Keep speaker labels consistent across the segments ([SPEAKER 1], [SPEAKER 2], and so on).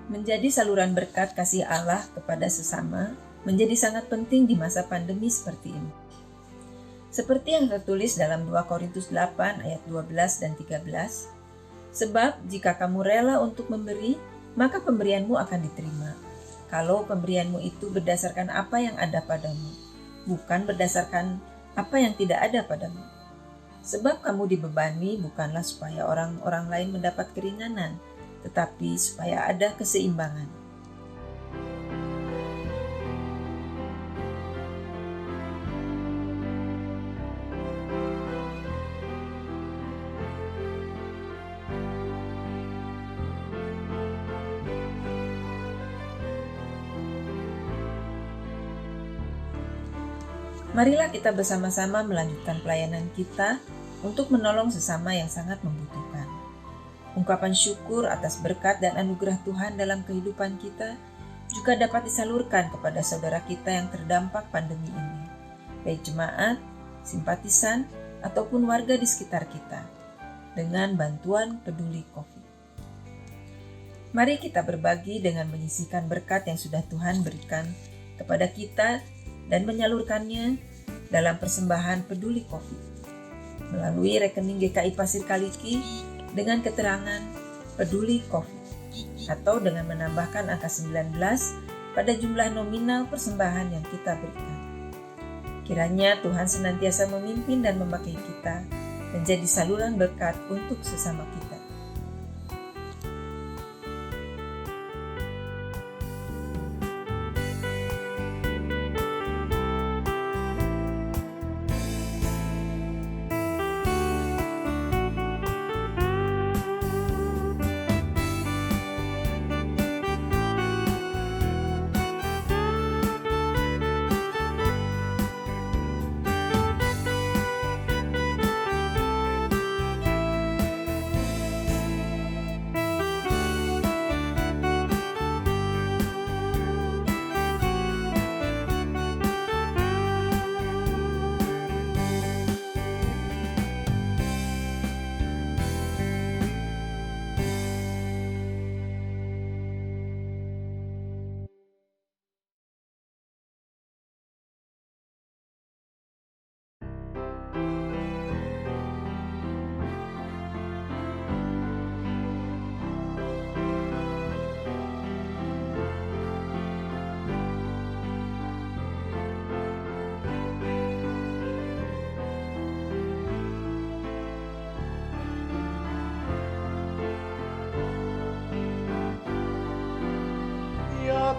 [SPEAKER 1] Menjadi saluran berkat kasih Allah kepada sesama menjadi sangat penting di masa pandemi seperti ini. Seperti yang tertulis dalam 2 Korintus 8 ayat 12 dan 13, sebab jika kamu rela untuk memberi, maka pemberianmu akan diterima. Kalau pemberianmu itu berdasarkan apa yang ada padamu, bukan berdasarkan apa yang tidak ada padamu. Sebab kamu dibebani bukanlah supaya orang-orang lain mendapat keringanan, tetapi supaya ada keseimbangan. Marilah kita bersama-sama melanjutkan pelayanan kita untuk menolong sesama yang sangat membutuhkan. Ungkapan syukur atas berkat dan anugerah Tuhan dalam kehidupan kita juga dapat disalurkan kepada saudara kita yang terdampak pandemi ini, baik jemaat, simpatisan, ataupun warga di sekitar kita, dengan bantuan peduli COVID. Mari kita berbagi dengan menyisihkan berkat yang sudah Tuhan berikan kepada kita dan menyalurkannya dalam persembahan peduli COVID melalui rekening GKI Pasir Kaliki dengan keterangan peduli COVID atau dengan menambahkan angka 19 pada jumlah nominal persembahan yang kita berikan. Kiranya Tuhan senantiasa memimpin dan memakai kita menjadi saluran berkat untuk sesama kita.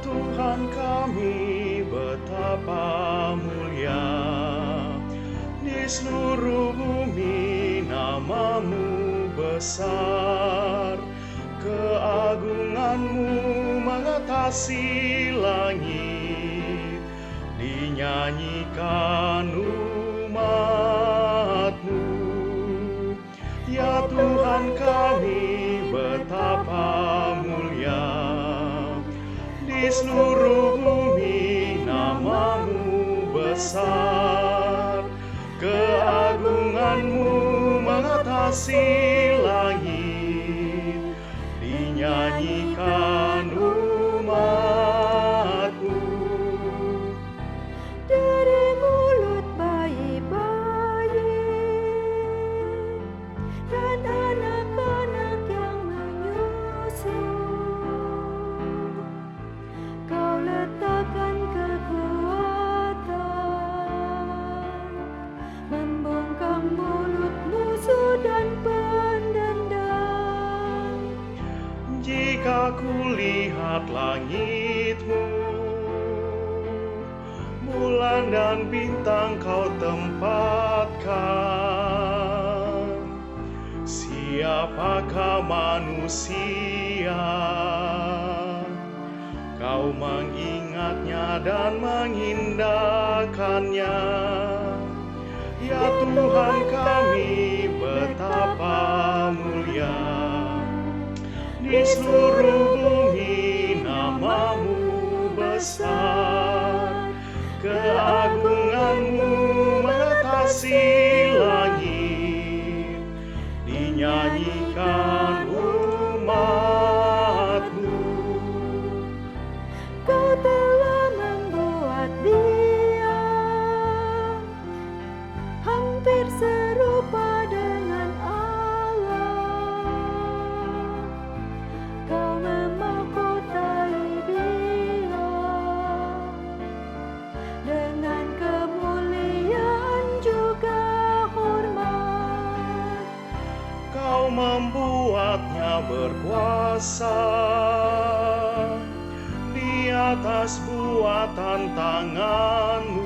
[SPEAKER 2] Tuhan kami betapa mulia, di seluruh bumi nama-Mu besar, keagungan-Mu mengatasi langit, dinyanyikan umat-Mu. Ya Tuhan kami betapa mulia, di seluruh bumi nama-Mu besar, keagungan-Mu mengatasi langit, dinyanyikan umat-Mu.
[SPEAKER 3] Dari mulut bayi-bayi dan anak-anak yang menyusu, Kau letakkan kekuatan, membungkam mulut musuh dan pendendam.
[SPEAKER 2] Jika kulihat langit-Mu, bulan dan bintang Kau tempatkan, siapakah manusia? Kau mengingatnya dan mengindahkannya. Ya Tuhan kami betapa mulia, di seluruh bumi nama-Mu besar, keagungan-Mu mengatasi langit, dinyanyikan umat-Mu. atas buatan tanganmu.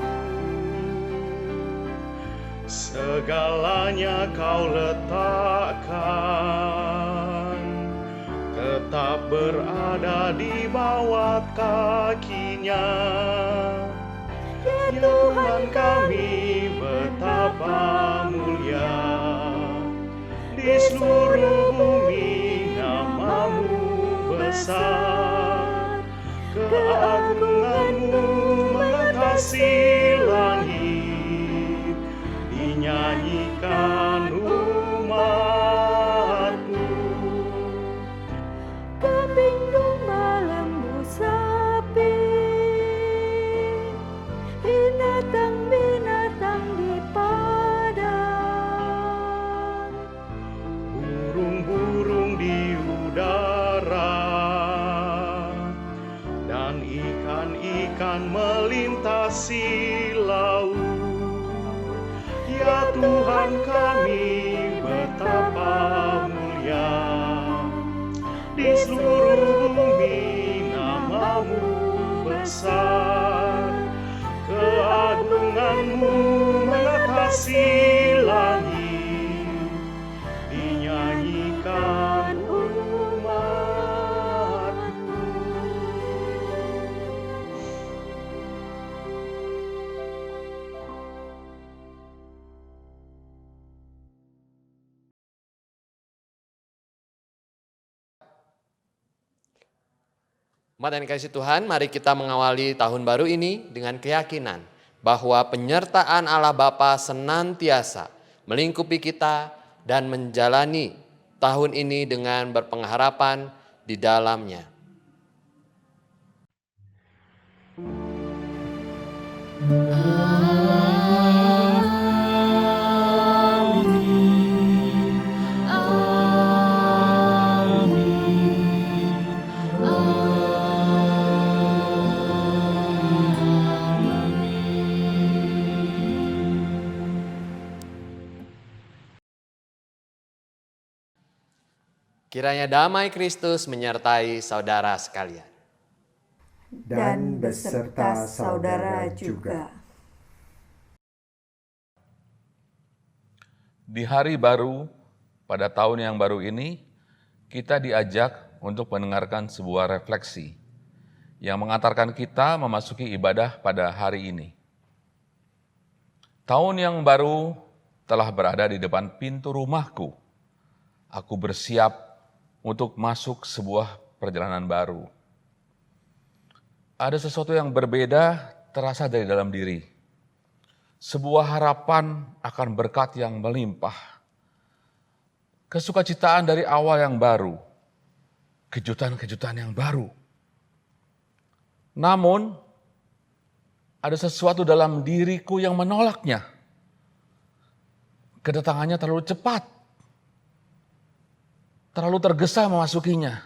[SPEAKER 2] Segalanya kau letakkan, tetap berada di bawah kakinya. Ya Tuhan kami, betapa mulia di seluruh bumi namamu besar. Keagunganmu mengatasi langit, dinyanyikan umatmu.
[SPEAKER 3] Kambing domba lembu sapi, binatang-binatang di padang,
[SPEAKER 2] Burung-burung di udara dan ikan-ikan melintasi laut. Ya Tuhan kami, betapa mulia di seluruh bumi namamu besar. Keagunganmu mengatasi langit, dinyanyikan umatmu.
[SPEAKER 4] Umat yang dikasihi Tuhan, mari kita mengawali tahun baru ini dengan keyakinan bahwa penyertaan Allah Bapa senantiasa melingkupi kita dan menjalani tahun ini dengan berpengharapan di dalamnya. Kiranya damai Kristus menyertai saudara sekalian.
[SPEAKER 5] Dan beserta saudara juga.
[SPEAKER 6] Di hari baru, pada tahun yang baru ini, kita diajak untuk mendengarkan sebuah refleksi yang mengantarkan kita memasuki ibadah pada hari ini. Tahun yang baru telah berada di depan pintu rumahku. Aku bersiap untuk masuk sebuah perjalanan baru. Ada sesuatu yang berbeda terasa dari dalam diri. Sebuah harapan akan berkat yang melimpah. Kesukacitaan dari awal yang baru. Kejutan-kejutan yang baru. Namun, ada sesuatu dalam diriku yang menolaknya. Kedatangannya terlalu cepat. Terlalu tergesa memasukinya.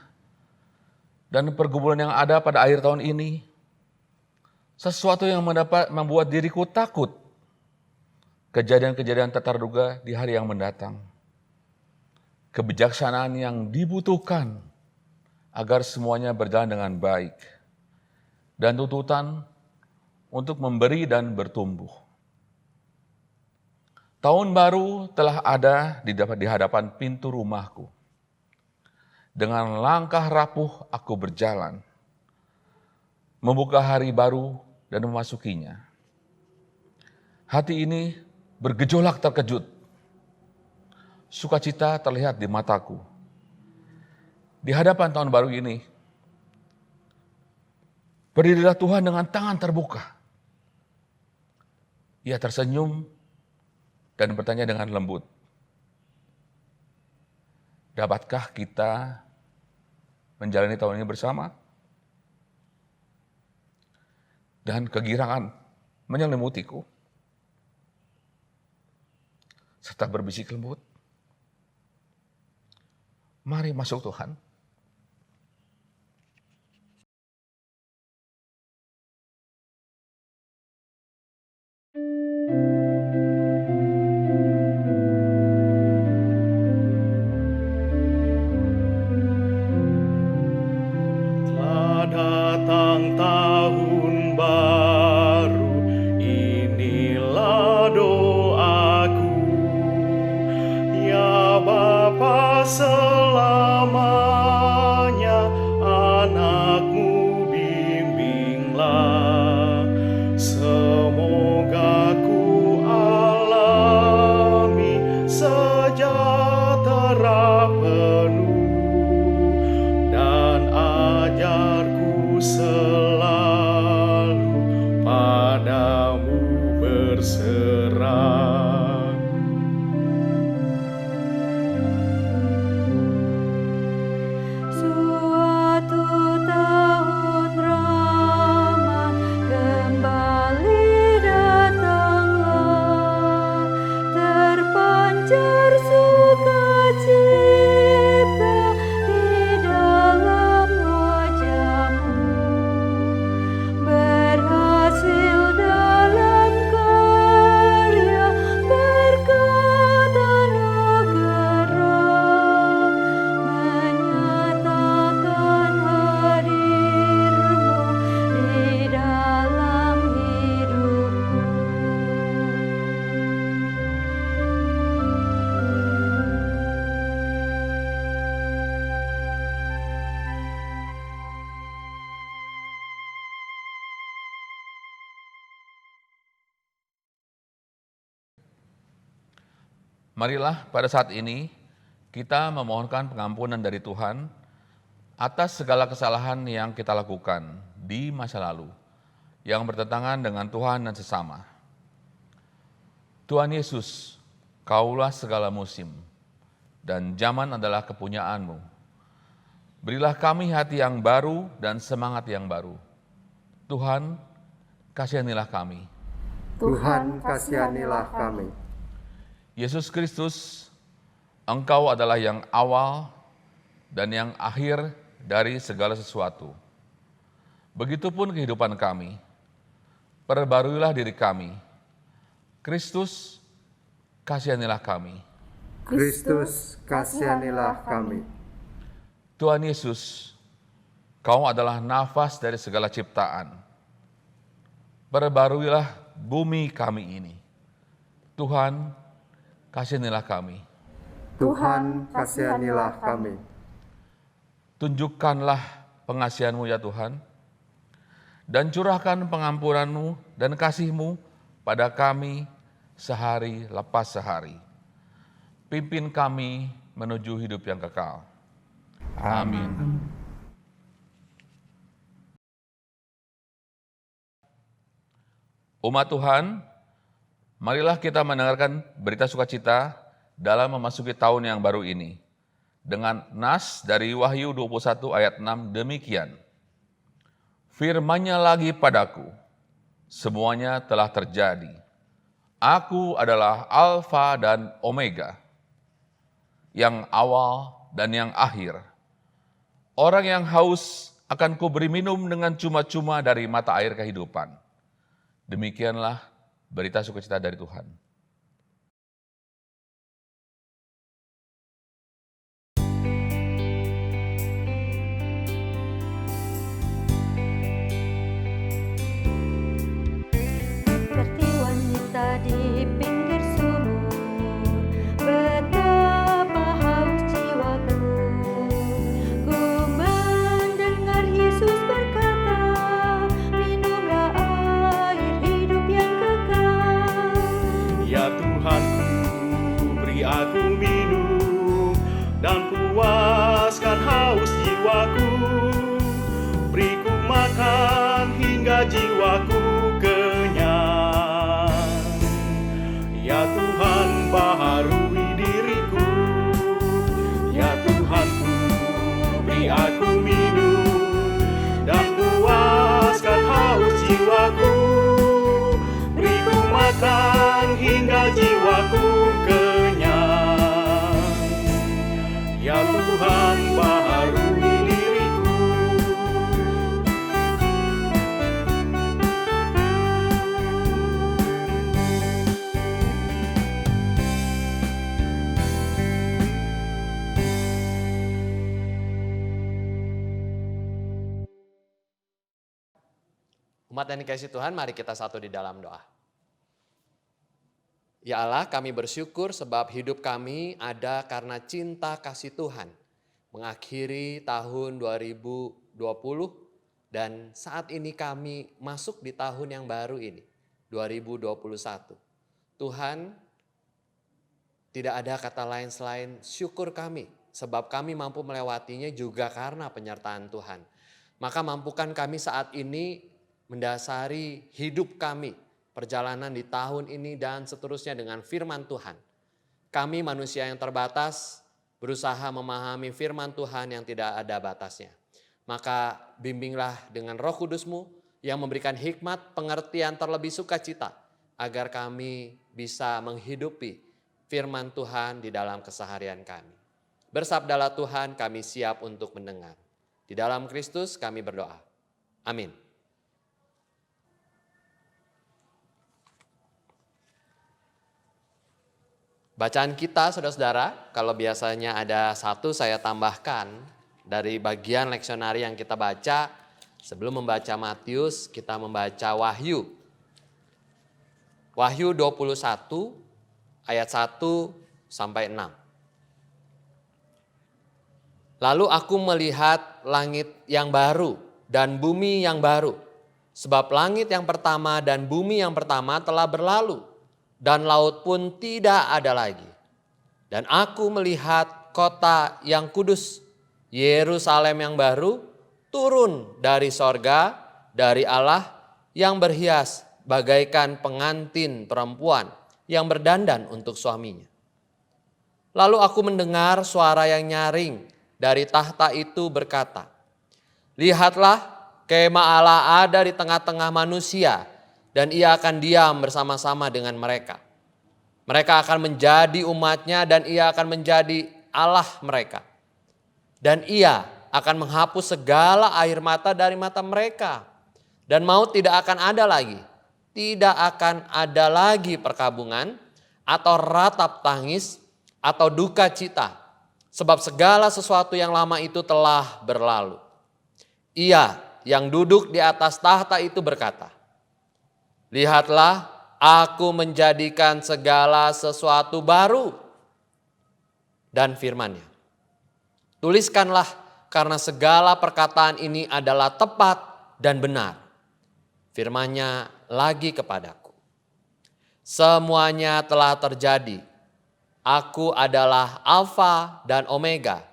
[SPEAKER 6] Dan pergumulan yang ada pada akhir tahun ini, sesuatu yang membuat diriku takut. Kejadian-kejadian tak terduga di hari yang mendatang. Kebijaksanaan yang dibutuhkan agar semuanya berjalan dengan baik. Dan tuntutan untuk memberi dan bertumbuh. Tahun baru telah ada di hadapan pintu rumahku. Dengan langkah rapuh aku berjalan, membuka hari baru dan memasukinya. Hati ini bergejolak terkejut. Sukacita terlihat di mataku. Di hadapan tahun baru ini, berdirilah Tuhan dengan tangan terbuka. Ia tersenyum dan bertanya dengan lembut. Dapatkah kita menjalani tahun ini bersama? Dan kegirangan menyelimutiku. Serta berbisik lembut. Mari masuk Tuhan.
[SPEAKER 2] Telah datang tahun selamanya, anakmu bimbinglah. Semoga ku alami sejahtera penuh, dan ajarku selalu padamu berserah.
[SPEAKER 3] Suatu tahun rahmat kembali datanglah, terpancar sukacita di dalam wajahmu, berhasil dalam karya berkat anugerah, menyatakan hadirmu di dalam hidupku.
[SPEAKER 6] Marilah pada saat ini kita memohonkan pengampunan dari Tuhan atas segala kesalahan yang kita lakukan di masa lalu yang bertentangan dengan Tuhan dan sesama. Tuhan Yesus, Kaulah segala musim, dan zaman adalah kepunyaan-Mu. Berilah kami hati yang baru dan semangat yang baru. Tuhan, kasihanilah kami.
[SPEAKER 5] Tuhan, kasihanilah kami.
[SPEAKER 6] Yesus Kristus, Engkau adalah yang awal dan yang akhir dari segala sesuatu. Begitupun kehidupan kami. Perbaruilah diri kami. Kristus, kasihanilah kami.
[SPEAKER 5] Kristus, kasihanilah kami.
[SPEAKER 6] Tuhan Yesus, Kau adalah nafas dari segala ciptaan. Perbaruilah bumi kami ini. Tuhan, kasihanilah kami.
[SPEAKER 5] Tuhan, kasihanilah kami.
[SPEAKER 6] Tunjukkanlah pengasihan-Mu ya Tuhan, dan curahkan pengampunan-Mu dan kasih-Mu pada kami sehari lepas sehari. Pimpin kami menuju hidup yang kekal. Amin. Umat Tuhan, marilah kita mendengarkan berita sukacita dalam memasuki tahun yang baru ini. Dengan nas dari Wahyu 21 ayat 6 demikian. Firman-Nya lagi padaku, semuanya telah terjadi. Aku adalah Alfa dan Omega, yang awal dan yang akhir. Orang yang haus akan kuberi minum dengan cuma-cuma dari mata air kehidupan. Demikianlah berita sukacita dari Tuhan.
[SPEAKER 3] Seperti wanita di pinggir sumur, betapa haus jiwaku. Ku mendengar Yesus berkata, minumlah air hidup yang kekal.
[SPEAKER 2] Ya Tuhanku, beri aku minum dan puaskan haus jiwaku. Beriku makan hingga jiwaku kenyang. Ya Tuhan, baharui diriku. Ya Tuhanku, beri aku minum dan puaskan haus jiwaku. Beriku makan hingga jiwaku kenyang. Ya Tuhan, baharui diriku.
[SPEAKER 4] Umat yang dikasihi Tuhan, mari kita satu di dalam doa. Ya Allah, kami bersyukur sebab hidup kami ada karena cinta kasih Tuhan. Mengakhiri tahun 2020 dan saat ini kami masuk di tahun yang baru ini, 2021. Tuhan, tidak ada kata lain selain syukur kami, sebab kami mampu melewatinya juga karena penyertaan Tuhan. Maka mampukan kami saat ini mendasari hidup kami, perjalanan di tahun ini dan seterusnya dengan firman Tuhan. Kami manusia yang terbatas berusaha memahami firman Tuhan yang tidak ada batasnya. Maka bimbinglah dengan Roh Kudus-Mu yang memberikan hikmat, pengertian terlebih sukacita agar kami bisa menghidupi firman Tuhan di dalam keseharian kami. Bersabdalah Tuhan, kami siap untuk mendengar. Di dalam Kristus kami berdoa. Amin. Bacaan kita saudara-saudara, kalau biasanya ada satu saya tambahkan dari bagian leksionari yang kita baca. Sebelum membaca Matius, kita membaca Wahyu. Wahyu 21 ayat 1 sampai 6. Lalu aku melihat langit yang baru dan bumi yang baru. Sebab langit yang pertama dan bumi yang pertama telah berlalu. Dan laut pun tidak ada lagi. Dan aku melihat kota yang kudus, Yerusalem yang baru, turun dari sorga, dari Allah yang berhias bagaikan pengantin perempuan yang berdandan untuk suaminya. Lalu aku mendengar suara yang nyaring dari tahta itu berkata, lihatlah, kemah Allah ada di tengah-tengah manusia, dan ia akan diam bersama-sama dengan mereka. Mereka akan menjadi umatnya dan ia akan menjadi Allah mereka. Dan ia akan menghapus segala air mata dari mata mereka. Dan maut tidak akan ada lagi. Tidak akan ada lagi perkabungan atau ratap tangis atau duka cita. Sebab segala sesuatu yang lama itu telah berlalu. Ia yang duduk di atas tahta itu berkata, lihatlah, aku menjadikan segala sesuatu baru. Dan firman-Nya, tuliskanlah karena segala perkataan ini adalah tepat dan benar. Firman-Nya lagi kepadaku, semuanya telah terjadi. Aku adalah Alfa dan Omega,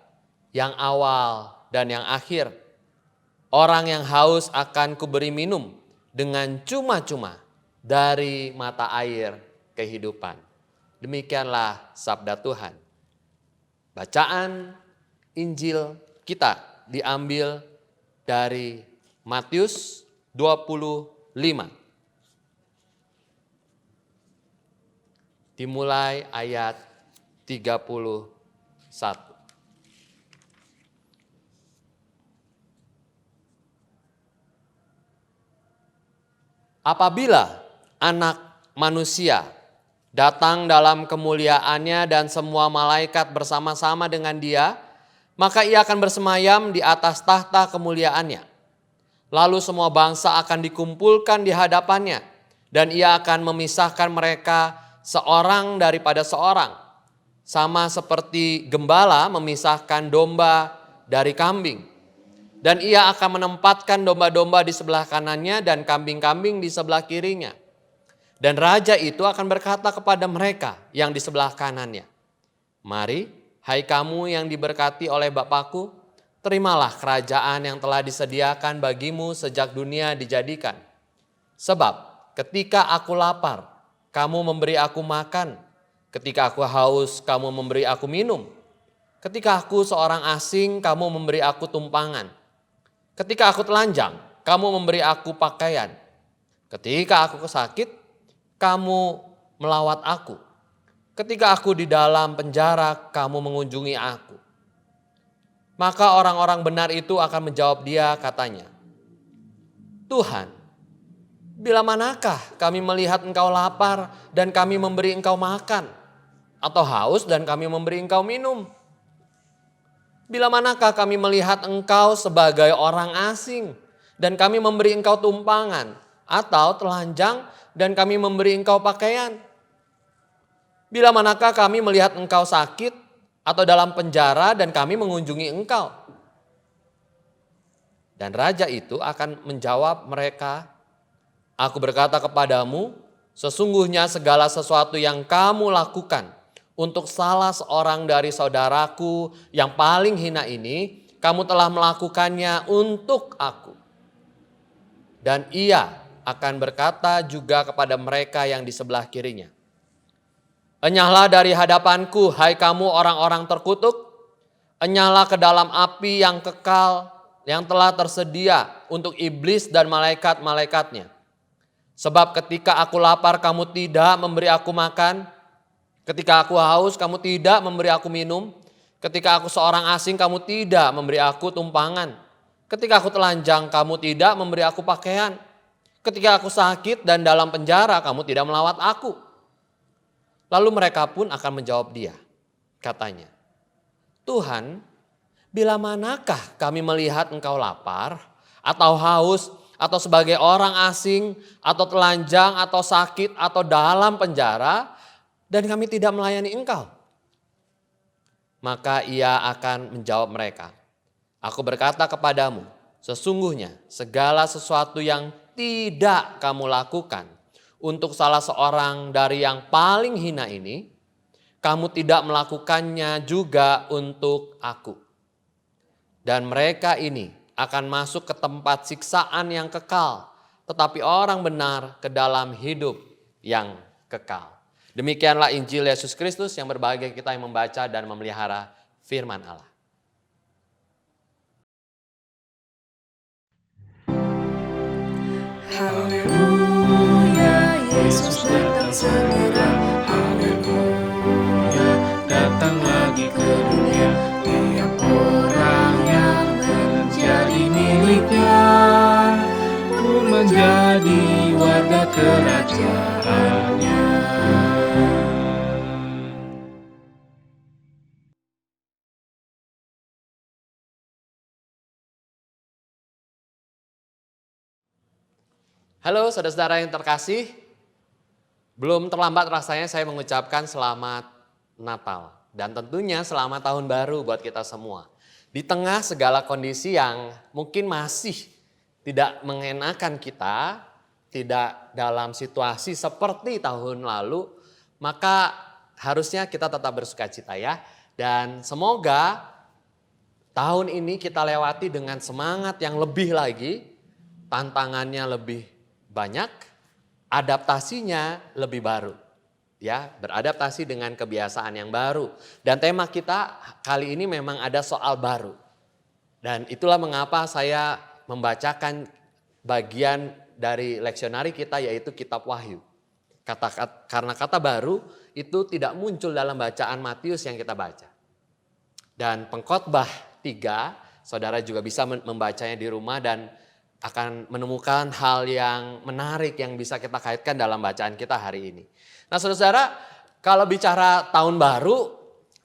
[SPEAKER 4] yang awal dan yang akhir. Orang yang haus akan kuberi minum dengan cuma-cuma dari mata air kehidupan. Demikianlah sabda Tuhan. Bacaan Injil kita diambil dari Matius 25. Dimulai ayat 31. Apabila Anak Manusia datang dalam kemuliaannya dan semua malaikat bersama-sama dengan Dia, maka Ia akan bersemayam di atas tahta kemuliaannya. Lalu semua bangsa akan dikumpulkan di hadapannya, dan Ia akan memisahkan mereka seorang daripada seorang, sama seperti gembala memisahkan domba dari kambing. Dan Ia akan menempatkan domba-domba di sebelah kanannya dan kambing-kambing di sebelah kirinya. Dan raja itu akan berkata kepada mereka yang di sebelah kanannya, mari, hai kamu yang diberkati oleh Bapakku, terimalah kerajaan yang telah disediakan bagimu sejak dunia dijadikan. Sebab ketika aku lapar, kamu memberi aku makan. Ketika aku haus, kamu memberi aku minum. Ketika aku seorang asing, kamu memberi aku tumpangan. Ketika aku telanjang, kamu memberi aku pakaian. Ketika aku sakit, kamu melawat aku. Ketika aku di dalam penjara, kamu mengunjungi aku. Maka orang-orang benar itu akan menjawab Dia katanya, Tuhan, bila manakah kami melihat Engkau lapar dan kami memberi Engkau makan, atau haus dan kami memberi Engkau minum? Bila manakah kami melihat Engkau sebagai orang asing dan kami memberi Engkau tumpangan, atau telanjang dan kami memberi Engkau pakaian? Bila manakah kami melihat engkau sakit atau dalam penjara dan kami mengunjungi engkau? Dan raja itu akan menjawab mereka, aku berkata kepadamu, sesungguhnya segala sesuatu yang kamu lakukan untuk salah seorang dari saudaraku yang paling hina ini, kamu telah melakukannya untuk aku. Dan ia akan berkata juga kepada mereka yang di sebelah kirinya, enyahlah dari hadapanku, hai kamu orang-orang terkutuk, enyahlah ke dalam api yang kekal yang telah tersedia untuk iblis dan malaikat-malaikatnya. Sebab ketika aku lapar kamu tidak memberi aku makan, ketika aku haus kamu tidak memberi aku minum, ketika aku seorang asing kamu tidak memberi aku tumpangan, ketika aku telanjang kamu tidak memberi aku pakaian, ketika aku sakit dan dalam penjara kamu tidak melawat aku. Lalu mereka pun akan menjawab dia, katanya, Tuhan, bila manakah kami melihat engkau lapar atau haus atau sebagai orang asing atau telanjang atau sakit atau dalam penjara dan kami tidak melayani engkau? Maka ia akan menjawab mereka, aku berkata kepadamu, sesungguhnya segala sesuatu yang tidak kamu lakukan untuk salah seorang dari yang paling hina ini, kamu tidak melakukannya juga untuk aku. Dan mereka ini akan masuk ke tempat siksaan yang kekal, tetapi orang benar ke dalam hidup yang kekal. Demikianlah Injil Yesus Kristus, yang berbahagia kita yang membaca dan memelihara firman Allah.
[SPEAKER 7] Haleluya, Yesus datang segera. Haleluya, datang lagi ke dunia. Tiap orang yang menjadi miliknya pun menjadi warga kerajaannya.
[SPEAKER 4] Halo saudara-saudara yang terkasih, belum terlambat rasanya saya mengucapkan selamat Natal. Dan tentunya selamat tahun baru buat kita semua. Di tengah segala kondisi yang mungkin masih tidak mengenakan kita, tidak dalam situasi seperti tahun lalu, maka harusnya kita tetap bersuka cita ya. Dan semoga tahun ini kita lewati dengan semangat yang lebih lagi, tantangannya lebih banyak, adaptasinya lebih baru. Ya, beradaptasi dengan kebiasaan yang baru. Dan tema kita kali ini memang ada soal baru. Dan itulah mengapa saya membacakan bagian dari leksionari kita, yaitu kitab Wahyu. Karena kata baru itu tidak muncul dalam bacaan Matius yang kita baca. Dan Pengkhotbah 3, saudara juga bisa membacanya di rumah dan akan menemukan hal yang menarik yang bisa kita kaitkan dalam bacaan kita hari ini. Nah saudara, kalau bicara tahun baru,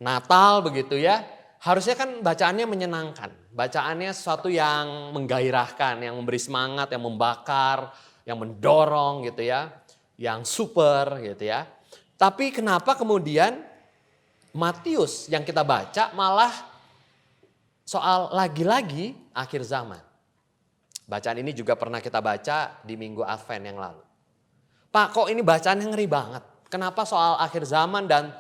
[SPEAKER 4] Natal begitu ya, harusnya kan bacaannya menyenangkan. Bacaannya sesuatu yang menggairahkan, yang memberi semangat, yang membakar, yang mendorong gitu ya, yang super gitu ya. Tapi kenapa kemudian Matius yang kita baca malah soal lagi-lagi akhir zaman? Bacaan ini juga pernah kita baca di Minggu Advent yang lalu. Pak, kok ini bacaannya ngeri banget? Kenapa soal akhir zaman? Dan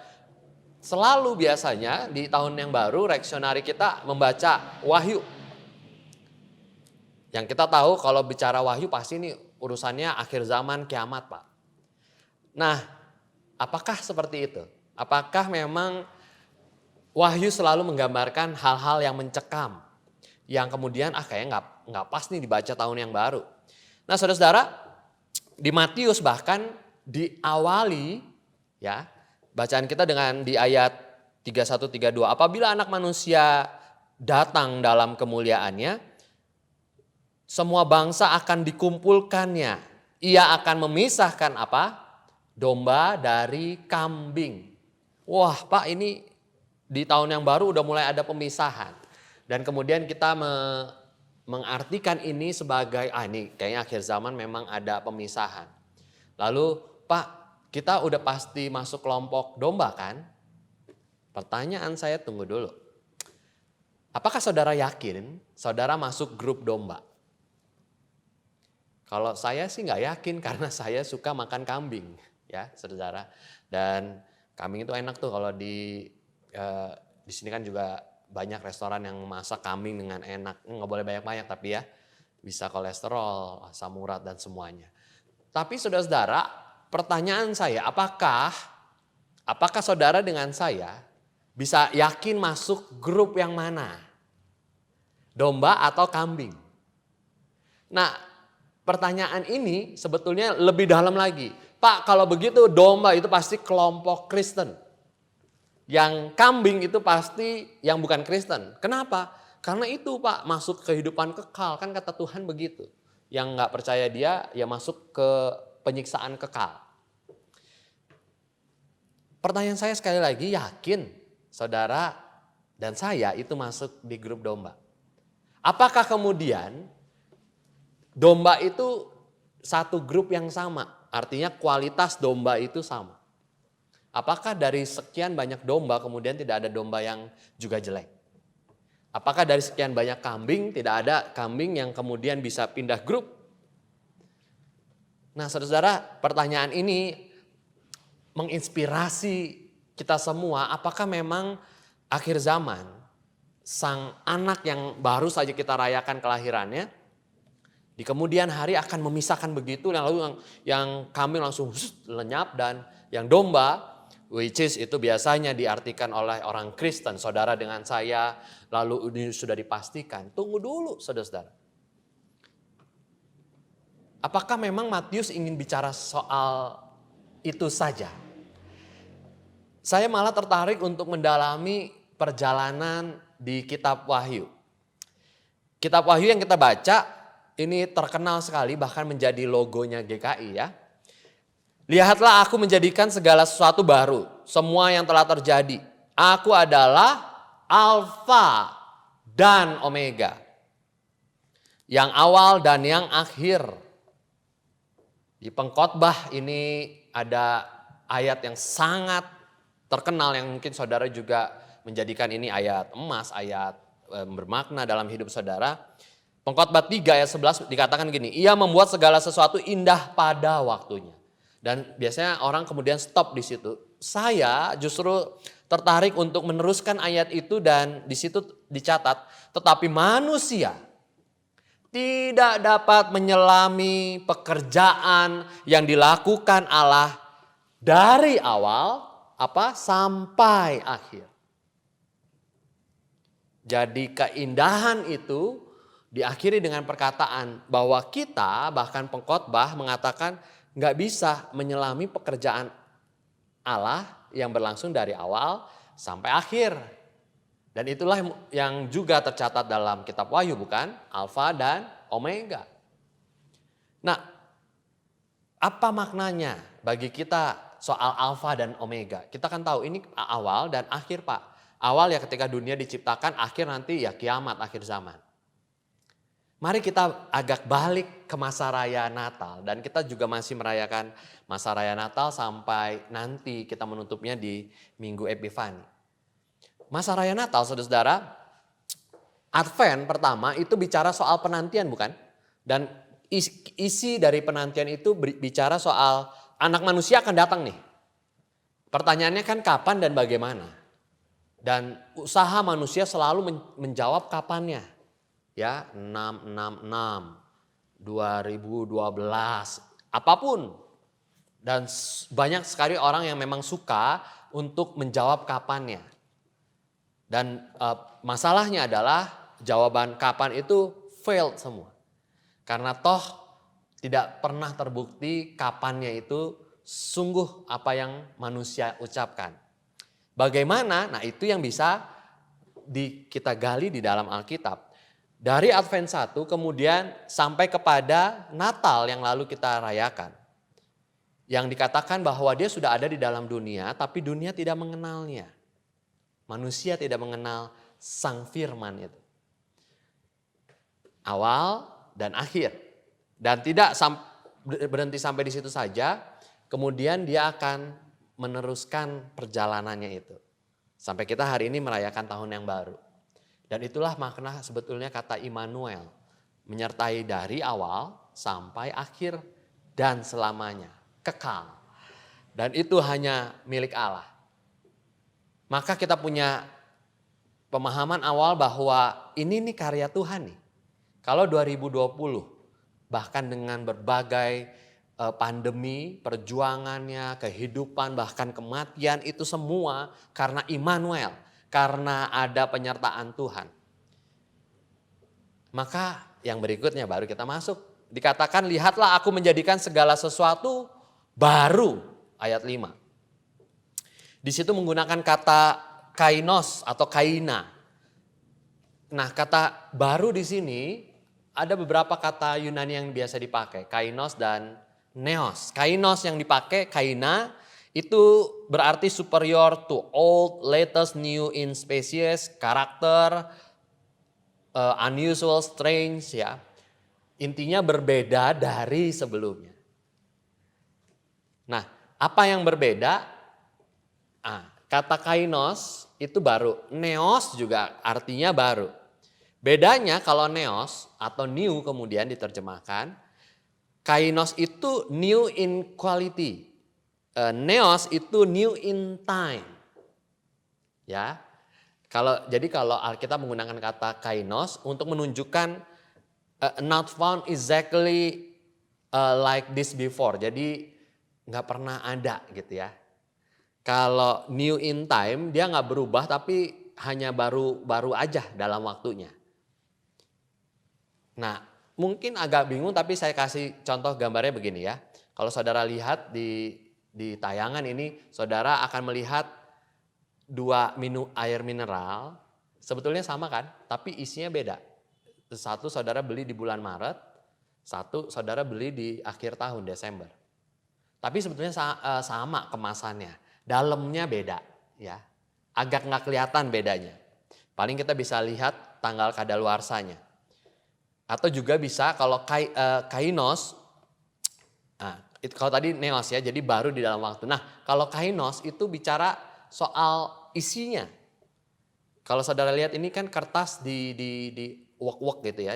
[SPEAKER 4] selalu biasanya di tahun yang baru reksionari kita membaca Wahyu. Yang kita tahu kalau bicara Wahyu pasti ini urusannya akhir zaman, kiamat Pak. Nah, apakah seperti itu? Apakah memang Wahyu selalu menggambarkan hal-hal yang mencekam? Yang kemudian kayaknya nggak pas nih dibaca tahun yang baru. Nah saudara-saudara, di Matius bahkan diawali ya bacaan kita dengan di ayat 31-32. Apabila anak manusia datang dalam kemuliaannya, semua bangsa akan dikumpulkannya. Ia akan memisahkan apa? Domba dari kambing. Wah Pak, ini di tahun yang baru udah mulai ada pemisahan. Dan kemudian kita mengartikan ini sebagai, ini kayaknya akhir zaman memang ada pemisahan. Lalu Pak, kita udah pasti masuk kelompok domba kan? Pertanyaan saya tunggu dulu. Apakah saudara yakin saudara masuk grup domba? Kalau saya sih nggak yakin karena saya suka makan kambing ya saudara. Dan kambing itu enak tuh kalau di sini kan juga banyak restoran yang masak kambing dengan enak. Nggak boleh banyak-banyak tapi ya bisa kolesterol, asam urat dan semuanya. Tapi saudara-saudara, pertanyaan saya apakah saudara dengan saya bisa yakin masuk grup yang mana? Domba atau kambing? Nah, pertanyaan ini sebetulnya lebih dalam lagi. Pak, kalau begitu domba itu pasti kelompok Kristen. Yang kambing itu pasti yang bukan Kristen. Kenapa? Karena itu Pak masuk kehidupan kekal. Kan kata Tuhan begitu. Yang gak percaya dia ya masuk ke penyiksaan kekal. Pertanyaan saya sekali lagi, yakin saudara dan saya itu masuk di grup domba? Apakah kemudian domba itu satu grup yang sama? Artinya kualitas domba itu sama. Apakah dari sekian banyak domba kemudian tidak ada domba yang juga jelek? Apakah dari sekian banyak kambing tidak ada kambing yang kemudian bisa pindah grup? Nah saudara-saudara, pertanyaan ini menginspirasi kita semua. Apakah memang akhir zaman sang anak yang baru saja kita rayakan kelahirannya di kemudian hari akan memisahkan begitu, lalu yang kambing langsung lenyap dan yang domba, which is itu biasanya diartikan oleh orang Kristen, saudara dengan saya, lalu ini sudah dipastikan. Tunggu dulu saudara-saudara. Apakah memang Matius ingin bicara soal itu saja? Saya malah tertarik untuk mendalami perjalanan di kitab Wahyu. Kitab Wahyu yang kita baca ini terkenal sekali, bahkan menjadi logonya GKI ya. Lihatlah aku menjadikan segala sesuatu baru, semua yang telah terjadi. Aku adalah Alfa dan Omega. Yang awal dan yang akhir. Di Pengkhotbah ini ada ayat yang sangat terkenal yang mungkin saudara juga menjadikan ini ayat emas, ayat bermakna dalam hidup saudara. Pengkhotbah 3 ayat 11 dikatakan gini, ia membuat segala sesuatu indah pada waktunya. Dan biasanya orang kemudian stop di situ. Saya justru tertarik untuk meneruskan ayat itu dan di situ dicatat, tetapi manusia tidak dapat menyelami pekerjaan yang dilakukan Allah dari awal sampai akhir. Jadi keindahan itu diakhiri dengan perkataan bahwa kita, bahkan pengkhotbah mengatakan nggak bisa menyelami pekerjaan Allah yang berlangsung dari awal sampai akhir. Dan itulah yang juga tercatat dalam kitab Wahyu, bukan? Alfa dan Omega. Nah, apa maknanya bagi kita soal Alfa dan Omega? Kita kan tahu ini awal dan akhir Pak. Awal ya ketika dunia diciptakan, akhir nanti ya kiamat, akhir zaman. Mari kita agak balik ke masa raya Natal dan kita juga masih merayakan masa raya Natal sampai nanti kita menutupnya di Minggu Epifani. Masa raya Natal saudara-saudara, Advent pertama itu bicara soal penantian bukan? Dan isi dari penantian itu bicara soal anak manusia akan datang nih. Pertanyaannya kan kapan dan bagaimana? Dan usaha manusia selalu menjawab kapannya. Ya 666, 2012, apapun. Dan banyak sekali orang yang memang suka untuk menjawab kapannya. Dan masalahnya adalah jawaban kapan itu failed semua. Karena toh tidak pernah terbukti kapannya itu sungguh apa yang manusia ucapkan. Bagaimana? Nah itu yang bisa kita gali di dalam Alkitab. Dari Advent 1 kemudian sampai kepada Natal yang lalu kita rayakan. Yang dikatakan bahwa dia sudah ada di dalam dunia tapi dunia tidak mengenalnya. Manusia tidak mengenal Sang Firman itu. Awal dan akhir. Dan tidak berhenti sampai di situ saja. kemudian dia akan meneruskan perjalanannya itu. Sampai kita hari ini merayakan tahun yang baru. Dan itulah makna sebetulnya kata Immanuel. Menyertai dari awal sampai akhir dan selamanya. Kekal. Dan itu hanya milik Allah. Maka kita punya pemahaman awal bahwa ini nih karya Tuhan nih. Kalau 2020 bahkan dengan berbagai pandemi, perjuangannya, kehidupan, bahkan kematian itu semua karena Immanuel, karena ada penyertaan Tuhan. Maka yang berikutnya baru kita masuk. Dikatakan lihatlah aku menjadikan segala sesuatu baru, ayat 5. Di situ menggunakan kata kainos atau kaina. Nah, kata baru di sini ada beberapa kata Yunani yang biasa dipakai, kainos dan neos. Kainos yang dipakai, kaina, itu berarti superior to old, latest, new in species, karakter, unusual, strange ya. Intinya berbeda dari sebelumnya. Nah, apa yang berbeda? Kata kainos itu baru, neos juga artinya baru. Bedanya kalau neos atau new kemudian diterjemahkan, kainos itu new in quality, neos itu new in time. Ya, jadi kalau Alkitab menggunakan kata kainos untuk menunjukkan not found exactly like this before. Jadi nggak pernah ada gitu ya. Kalau new in time dia nggak berubah tapi hanya baru aja dalam waktunya. Nah, mungkin agak bingung tapi saya kasih contoh gambarnya begini ya. Kalau saudara lihat di tayangan ini, saudara akan melihat 2 air mineral. Sebetulnya sama kan, tapi isinya beda. Satu saudara beli di bulan Maret, satu saudara beli di akhir tahun Desember. Tapi sebetulnya sama kemasannya. Dalamnya beda ya. Agak nggak kelihatan bedanya. Paling kita bisa lihat tanggal kadaluarsanya. Atau juga bisa kalau kainos, kalau tadi neos ya, jadi baru di dalam waktu. Nah, kalau kainos itu bicara soal isinya. Kalau saudara lihat ini kan kertas di wok-wok gitu ya,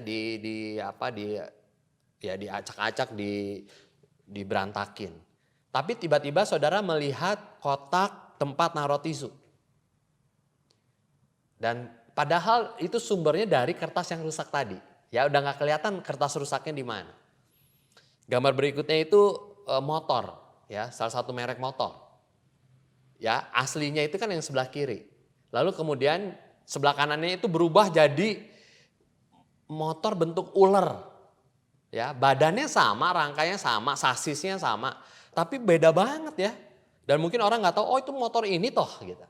[SPEAKER 4] diacak-acak, diberantakin. Tapi tiba-tiba saudara melihat kotak tempat naruh tisu. Dan padahal itu sumbernya dari kertas yang rusak tadi. Ya udah gak kelihatan kertas rusaknya di mana. Gambar berikutnya itu motor, ya salah satu merek motor. Ya aslinya itu kan yang sebelah kiri. Lalu kemudian sebelah kanannya itu berubah jadi motor bentuk ular. Ya badannya sama, rangkanya sama, sasisnya sama. Tapi beda banget ya. Dan mungkin orang nggak tahu, oh itu motor ini toh gitu.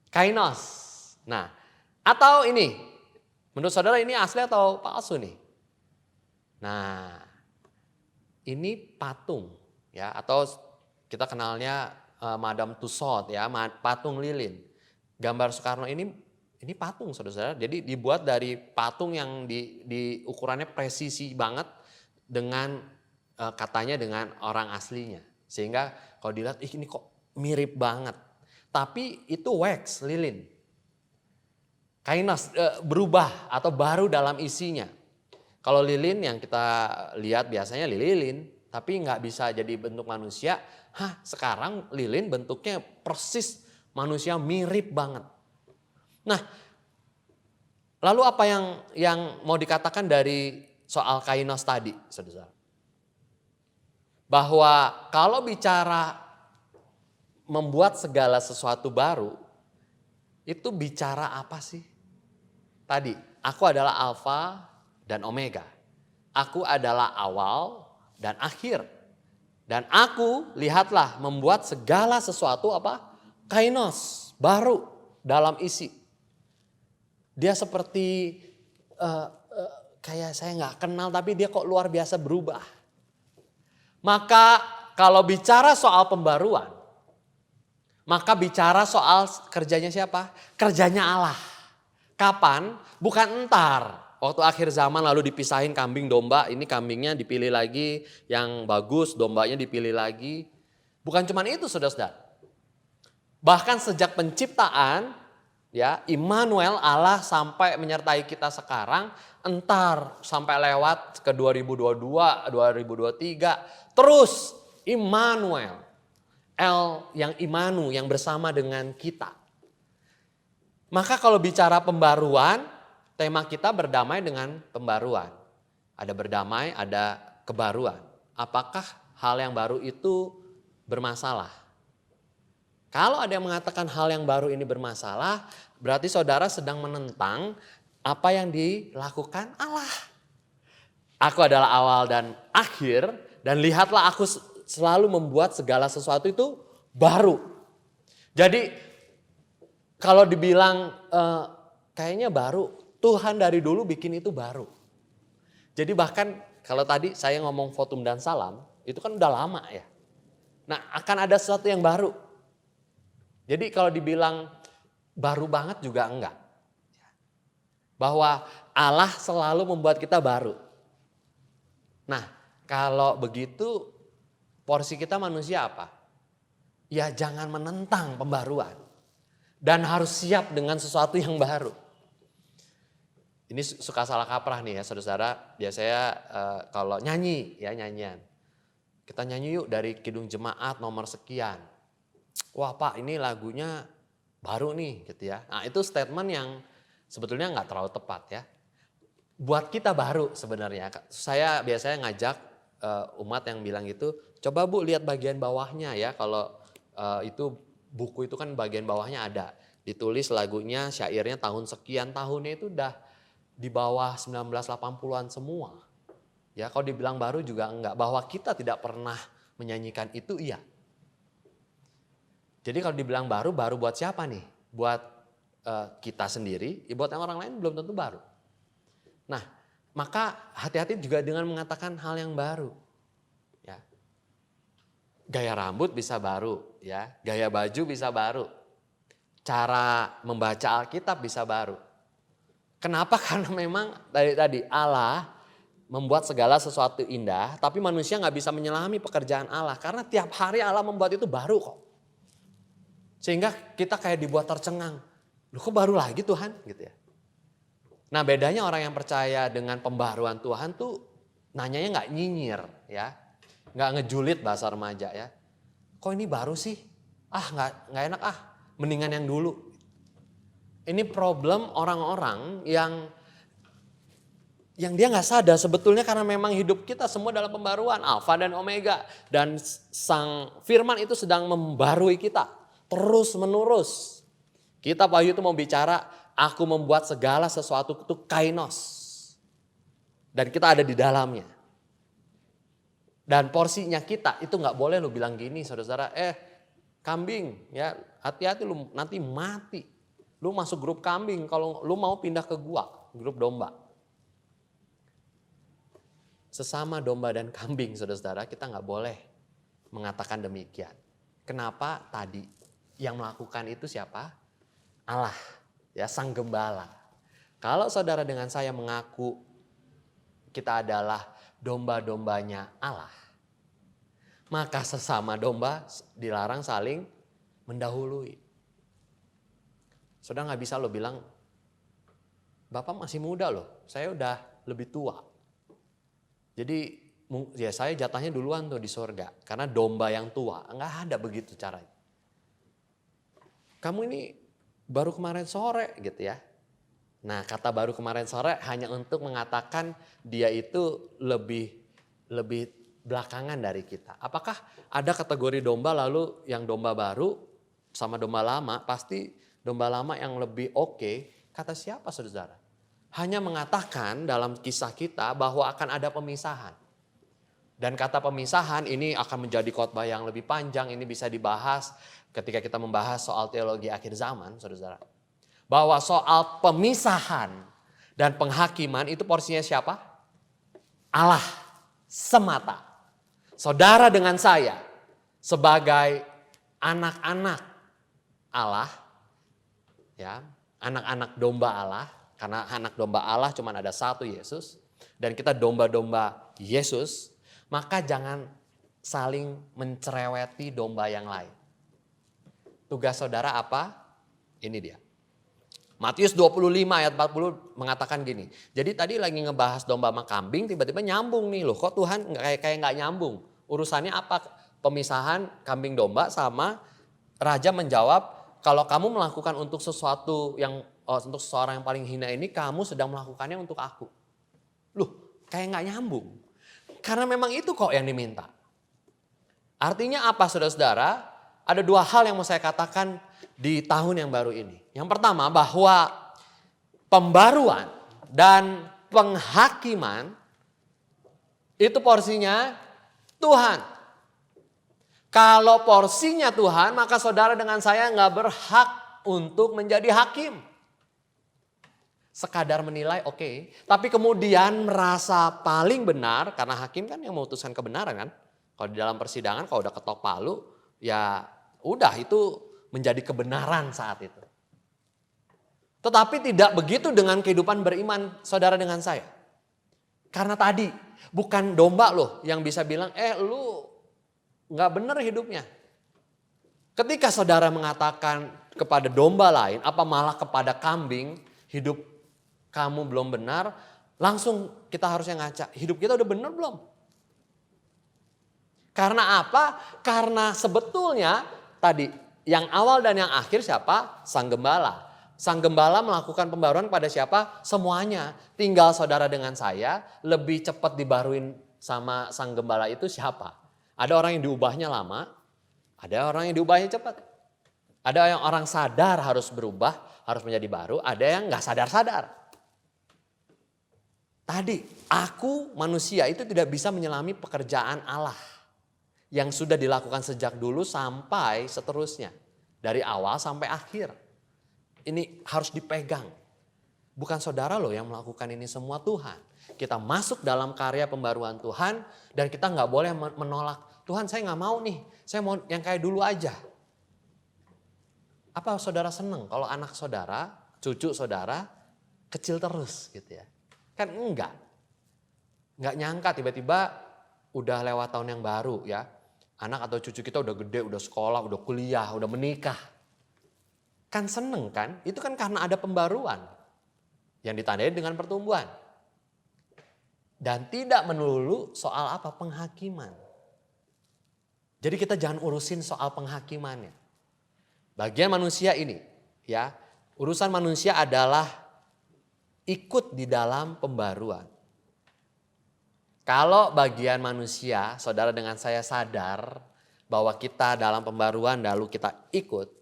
[SPEAKER 4] Kainos. Nah, atau ini, menurut saudara ini asli atau palsu nih? Nah, ini patung ya, atau kita kenalnya Madame Tussauds ya, patung lilin. Gambar Soekarno ini patung saudara. Jadi dibuat dari patung yang di ukurannya presisi banget dengan katanya dengan orang aslinya. Sehingga kalau dilihat ini kok mirip banget. Tapi itu wax, lilin. Kainos berubah atau baru dalam isinya. Kalau lilin yang kita lihat biasanya lilin, tapi nggak bisa jadi bentuk manusia. Sekarang lilin bentuknya persis manusia, mirip banget. Nah, lalu apa yang mau dikatakan dari soal kainos tadi, saudara? Bahwa kalau bicara membuat segala sesuatu baru, itu bicara apa sih? Tadi, aku adalah Alfa dan Omega. Aku adalah awal dan akhir. Dan aku, lihatlah, membuat segala sesuatu apa? Kainos, baru dalam isi. Dia seperti kayak saya nggak kenal tapi dia kok luar biasa berubah. Maka kalau bicara soal pembaruan, maka bicara soal kerjanya siapa? Kerjanya Allah. Kapan? Bukan entar. Waktu akhir zaman lalu dipisahin kambing domba, ini kambingnya dipilih lagi yang bagus, dombanya dipilih lagi. Bukan cuma itu saudara-saudara. Bahkan sejak penciptaan, ya Immanuel Allah sampai menyertai kita sekarang, entar sampai lewat ke 2022, 2023, terus Immanuel, yang Imanu, yang bersama dengan kita. Maka kalau bicara pembaruan, tema kita berdamai dengan pembaruan. Ada berdamai, ada kebaruan. Apakah hal yang baru itu bermasalah? Kalau ada yang mengatakan hal yang baru ini bermasalah, berarti saudara sedang menentang apa yang dilakukan Allah. Aku adalah awal dan akhir, dan lihatlah aku selalu membuat segala sesuatu itu baru. Jadi kalau dibilang kayaknya baru, Tuhan dari dulu bikin itu baru. Jadi bahkan kalau tadi saya ngomong Votum dan Salam, itu kan udah lama ya. Nah akan ada sesuatu yang baru. Jadi kalau dibilang baru banget juga enggak. Bahwa Allah selalu membuat kita baru. Nah kalau begitu porsi kita manusia apa? Ya jangan menentang pembaruan. Dan harus siap dengan sesuatu yang baru. Ini suka salah kaprah nih ya saudara-saudara. Biasanya kalau nyanyi ya nyanyian. Kita nyanyi yuk dari Kidung Jemaat nomor sekian. Wah Pak ini lagunya baru nih gitu ya. Nah itu statement yang sebetulnya nggak terlalu tepat ya. Buat kita baru sebenarnya. Saya biasanya ngajak umat yang bilang gitu. Coba Bu lihat bagian bawahnya ya. Kalau itu buku itu kan bagian bawahnya ada. Ditulis lagunya syairnya tahun sekian. Tahunnya itu udah di bawah 1980-an semua. Ya kalau dibilang baru juga enggak. Bahwa kita tidak pernah menyanyikan itu iya. Jadi kalau dibilang baru buat siapa nih? Buat kita sendiri, buat yang orang lain belum tentu baru. Nah, maka hati-hati juga dengan mengatakan hal yang baru. Ya. Gaya rambut bisa baru, ya. Gaya baju bisa baru. Cara membaca Alkitab bisa baru. Kenapa? Karena memang tadi Allah membuat segala sesuatu indah, tapi manusia nggak bisa menyelami pekerjaan Allah. Karena tiap hari Allah membuat itu baru kok. Sehingga kita kayak dibuat tercengang. Loh kok baru lagi Tuhan? Gitu ya. Nah bedanya orang yang percaya dengan pembaruan Tuhan tuh nanyanya nggak nyinyir ya. Nggak ngejulit bahasa remaja ya. Kok ini baru sih? Ah nggak enak ah. Mendingan yang dulu. Ini problem orang-orang yang dia nggak sadar sebetulnya karena memang hidup kita semua dalam pembaruan. Alfa dan Omega. Dan Sang Firman itu sedang membarui kita. Terus menerus. Kitab Wahyu itu mau bicara, aku membuat segala sesuatu itu kainos. Dan kita ada di dalamnya. Dan porsinya kita itu gak boleh lu bilang gini saudara-saudara, kambing ya hati-hati lu nanti mati. Lu masuk grup kambing kalau lu mau pindah ke gua, grup domba. Sesama domba dan kambing saudara-saudara kita gak boleh mengatakan demikian. Kenapa tadi? Yang melakukan itu siapa? Allah, ya Sang Gembala. Kalau saudara dengan saya mengaku kita adalah domba-dombanya Allah, maka sesama domba dilarang saling mendahului. Saudara nggak bisa lo bilang, Bapak masih muda loh, saya udah lebih tua. Jadi ya saya jatahnya duluan tuh di surga, karena domba yang tua, nggak ada begitu caranya. Kamu ini baru kemarin sore gitu ya. Nah kata baru kemarin sore hanya untuk mengatakan dia itu lebih belakangan dari kita. Apakah ada kategori domba lalu yang domba baru sama domba lama? Pasti domba lama yang lebih oke. Kata siapa saudara? Hanya mengatakan dalam kisah kita bahwa akan ada pemisahan. Dan kata pemisahan ini akan menjadi khotbah yang lebih panjang. Ini bisa dibahas ketika kita membahas soal teologi akhir zaman, saudara-saudara. Bahwa soal pemisahan dan penghakiman itu porsinya siapa? Allah semata. Saudara dengan saya sebagai anak-anak Allah, ya, anak-anak domba Allah, karena anak domba Allah cuma ada satu Yesus, dan kita domba-domba Yesus, maka jangan saling mencereweti domba yang lain. Tugas saudara apa? Ini dia. Matius 25 ayat 40 mengatakan gini. Jadi tadi lagi ngebahas domba sama kambing, tiba-tiba nyambung nih loh. Kok Tuhan kayak nggak nyambung? Urusannya apa? Pemisahan kambing domba sama raja menjawab, kalau kamu melakukan untuk sesuatu yang untuk seseorang yang paling hina ini, kamu sedang melakukannya untuk aku. Loh, kayak nggak nyambung. Karena memang itu kok yang diminta. Artinya apa saudara-saudara? Ada dua hal yang mau saya katakan di tahun yang baru ini. Yang pertama bahwa pembaruan dan penghakiman itu porsinya Tuhan. Kalau porsinya Tuhan maka saudara dengan saya nggak berhak untuk menjadi hakim. Sekadar menilai oke. Tapi kemudian merasa paling benar karena hakim kan yang memutuskan kebenaran kan. Kalau di dalam persidangan kalau udah ketok palu ya udah itu menjadi kebenaran saat itu. Tetapi tidak begitu dengan kehidupan beriman saudara dengan saya. Karena tadi bukan domba loh yang bisa bilang lu gak benar hidupnya. Ketika saudara mengatakan kepada domba lain apa malah kepada kambing hidup kamu belum benar. Langsung kita harusnya ngaca hidup kita udah benar belum? Karena apa? Karena sebetulnya tadi yang awal dan yang akhir siapa? Sang gembala. Sang gembala melakukan pembaruan pada siapa? Semuanya. Tinggal saudara dengan saya lebih cepat dibaruin sama sang gembala itu siapa? Ada orang yang diubahnya lama, ada orang yang diubahnya cepat. Ada yang orang sadar harus berubah, harus menjadi baru, ada yang gak sadar-sadar. Tadi aku manusia itu tidak bisa menyelami pekerjaan Allah yang sudah dilakukan sejak dulu sampai seterusnya. Dari awal sampai akhir. Ini harus dipegang. Bukan saudara loh yang melakukan ini semua Tuhan. Kita masuk dalam karya pembaruan Tuhan dan kita gak boleh menolak. Tuhan saya gak mau nih, saya mau yang kayak dulu aja. Apa saudara seneng kalau anak saudara, cucu saudara kecil terus gitu ya. Kan enggak. Enggak nyangka tiba-tiba udah lewat tahun yang baru ya. Anak atau cucu kita udah gede, udah sekolah, udah kuliah, udah menikah. Kan seneng kan? Itu kan karena ada pembaruan. Yang ditandai dengan pertumbuhan. Dan tidak melulu soal apa? Penghakiman. Jadi kita jangan urusin soal penghakimannya. Bagian manusia ini ya. Urusan manusia adalah ikut di dalam pembaruan. Kalau bagian manusia, saudara dengan saya sadar bahwa kita dalam pembaruan lalu kita ikut,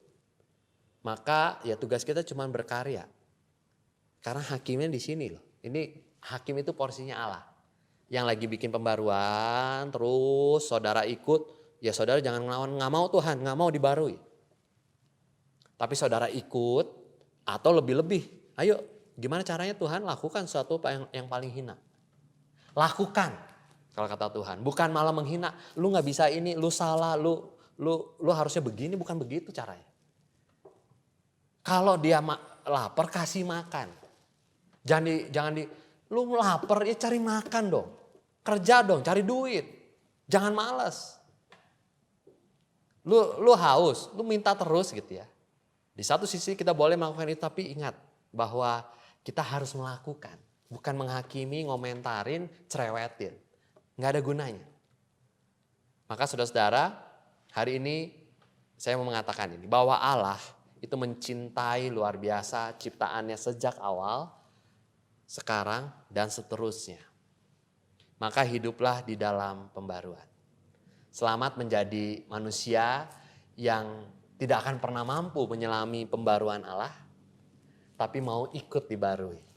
[SPEAKER 4] maka ya tugas kita cuma berkarya. Karena hakimnya di sini loh. Ini hakim itu porsinya Allah. Yang lagi bikin pembaruan, terus saudara ikut, ya saudara jangan ngelawan, nggak mau Tuhan, nggak mau dibarui. Tapi saudara ikut atau lebih-lebih, ayo gimana caranya Tuhan lakukan sesuatu yang paling hina. Lakukan kalau kata Tuhan, bukan malah menghina. Lu nggak bisa ini, lu salah, lu harusnya begini, bukan begitu caranya. Kalau dia lapar kasih makan, jangan di lu lapar ya cari makan dong, kerja dong, cari duit, jangan malas. Lu haus, lu minta terus gitu ya. Di satu sisi kita boleh melakukan itu, tapi ingat bahwa kita harus melakukan. Bukan menghakimi, ngomentarin, cerewetin. Nggak ada gunanya. Maka saudara-saudara, hari ini saya mau mengatakan ini. Bahwa Allah itu mencintai luar biasa ciptaannya sejak awal, sekarang, dan seterusnya. Maka hiduplah di dalam pembaruan. Selamat menjadi manusia yang tidak akan pernah mampu menyelami pembaruan Allah. Tapi mau ikut dibarui.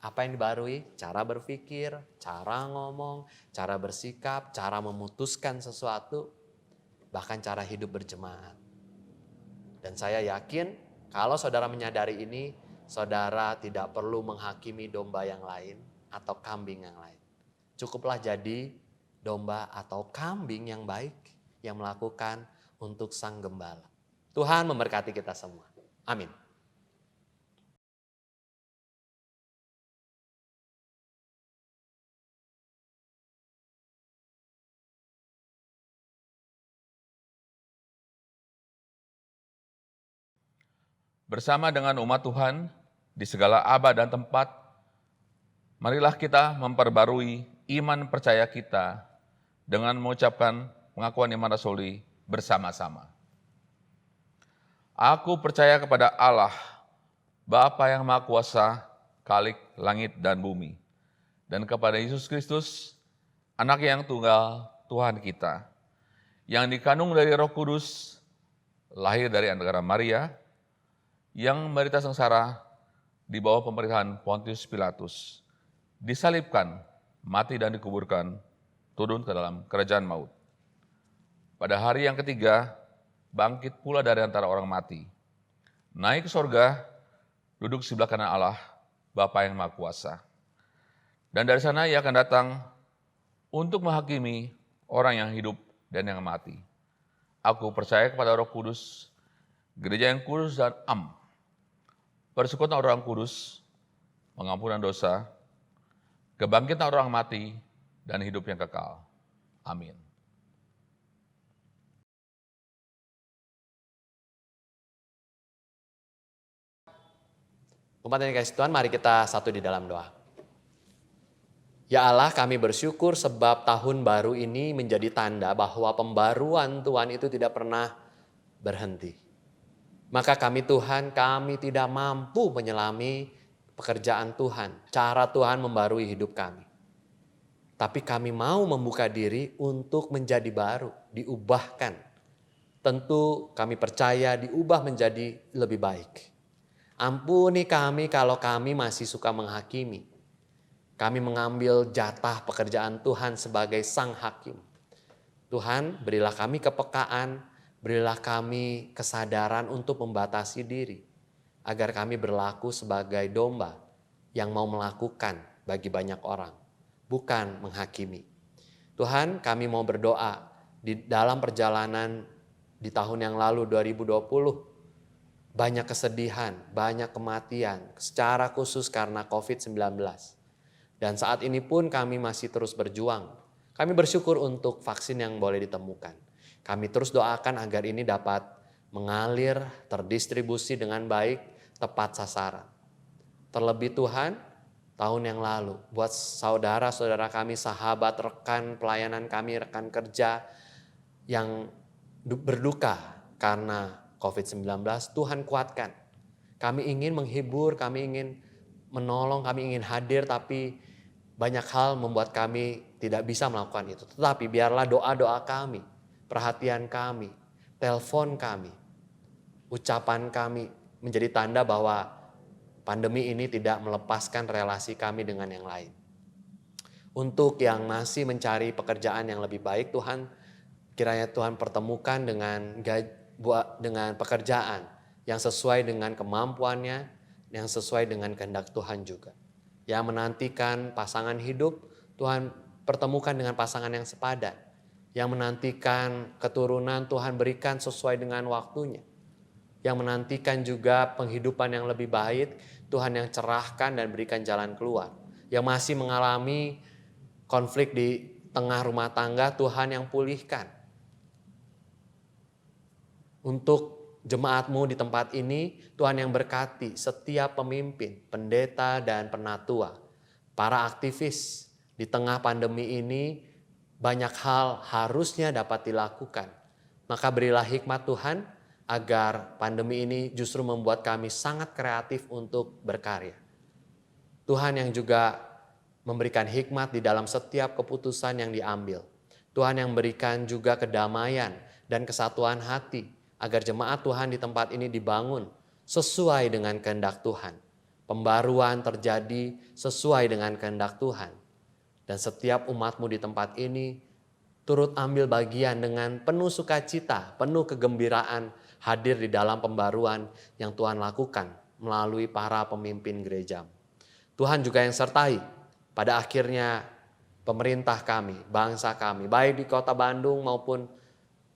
[SPEAKER 4] Apa yang dibarui? Cara berpikir, cara ngomong, cara bersikap, cara memutuskan sesuatu, bahkan cara hidup berjemaat. Dan saya yakin kalau saudara menyadari ini, saudara tidak perlu menghakimi domba yang lain atau kambing yang lain. Cukuplah jadi domba atau kambing yang baik yang melakukan untuk Sang Gembala. Tuhan memberkati kita semua. Amin.
[SPEAKER 6] Bersama dengan umat Tuhan di segala abad dan tempat, marilah kita memperbarui iman percaya kita dengan mengucapkan pengakuan iman rasuli bersama-sama. Aku percaya kepada Allah, Bapa yang Maha Kuasa, Khalik langit dan bumi, dan kepada Yesus Kristus, Anak yang tunggal Tuhan kita, yang dikandung dari Roh Kudus, lahir dari antara Maria, yang menderita sengsara di bawah pemerintahan Pontius Pilatus, disalibkan, mati dan dikuburkan, turun ke dalam kerajaan maut. Pada hari yang ketiga, bangkit pula dari antara orang mati, naik ke sorga, duduk di sebelah kanan Allah, Bapa yang Maha Kuasa. Dan dari sana ia akan datang untuk menghakimi orang yang hidup dan yang mati. Aku percaya kepada Roh Kudus, gereja yang kudus dan am, persekutuan orang kudus, pengampunan dosa, kebangkitan orang mati, dan hidup yang kekal. Amin.
[SPEAKER 4] Umat yang dikasihi Tuhan, mari kita satu di dalam doa. Ya Allah, kami bersyukur sebab tahun baru ini menjadi tanda bahwa pembaruan Tuhan itu tidak pernah berhenti. Maka kami Tuhan, kami tidak mampu menyelami pekerjaan Tuhan, cara Tuhan membarui hidup kami. Tapi kami mau membuka diri untuk menjadi baru, diubahkan. Tentu kami percaya diubah menjadi lebih baik. Ampuni kami kalau kami masih suka menghakimi. Kami mengambil jatah pekerjaan Tuhan sebagai sang hakim. Tuhan, berilah kami kepekaan, berilah kami kesadaran untuk membatasi diri, agar kami berlaku sebagai domba yang mau melakukan bagi banyak orang, bukan menghakimi. Tuhan, kami mau berdoa di dalam perjalanan di tahun yang lalu 2020, banyak kesedihan, banyak kematian, secara khusus karena COVID-19. Dan saat ini pun kami masih terus berjuang. Kami bersyukur untuk vaksin yang boleh ditemukan. Kami terus doakan agar ini dapat mengalir, terdistribusi dengan baik, tepat sasaran. Terlebih Tuhan, tahun yang lalu, buat saudara-saudara kami, sahabat, rekan pelayanan kami, rekan kerja yang berduka karena COVID-19, Tuhan kuatkan. Kami ingin menghibur, kami ingin menolong, kami ingin hadir, tapi banyak hal membuat kami tidak bisa melakukan itu. Tetapi biarlah doa-doa kami, perhatian kami, telepon kami, ucapan kami menjadi tanda bahwa pandemi ini tidak melepaskan relasi kami dengan yang lain. Untuk yang masih mencari pekerjaan yang lebih baik, Tuhan, kiranya Tuhan pertemukan dengan pekerjaan yang sesuai dengan kemampuannya, yang sesuai dengan kehendak Tuhan juga. Yang menantikan pasangan hidup, Tuhan pertemukan dengan pasangan yang sepadan. Yang menantikan keturunan, Tuhan berikan sesuai dengan waktunya. Yang menantikan juga penghidupan yang lebih baik, Tuhan yang cerahkan dan berikan jalan keluar. Yang masih mengalami konflik di tengah rumah tangga, Tuhan yang pulihkan. Untuk jemaat-Mu di tempat ini, Tuhan yang berkati setiap pemimpin, pendeta dan penatua, para aktivis di tengah pandemi ini, banyak hal harusnya dapat dilakukan. Maka berilah hikmat Tuhan agar pandemi ini justru membuat kami sangat kreatif untuk berkarya. Tuhan yang juga memberikan hikmat di dalam setiap keputusan yang diambil. Tuhan yang memberikan juga kedamaian dan kesatuan hati, agar jemaat Tuhan di tempat ini dibangun sesuai dengan kehendak Tuhan. Pembaruan terjadi sesuai dengan kehendak Tuhan. Dan setiap umat-Mu di tempat ini turut ambil bagian dengan penuh sukacita, penuh kegembiraan hadir di dalam pembaruan yang Tuhan lakukan melalui para pemimpin gereja. Tuhan juga yang sertai pada akhirnya pemerintah kami, bangsa kami, baik di kota Bandung maupun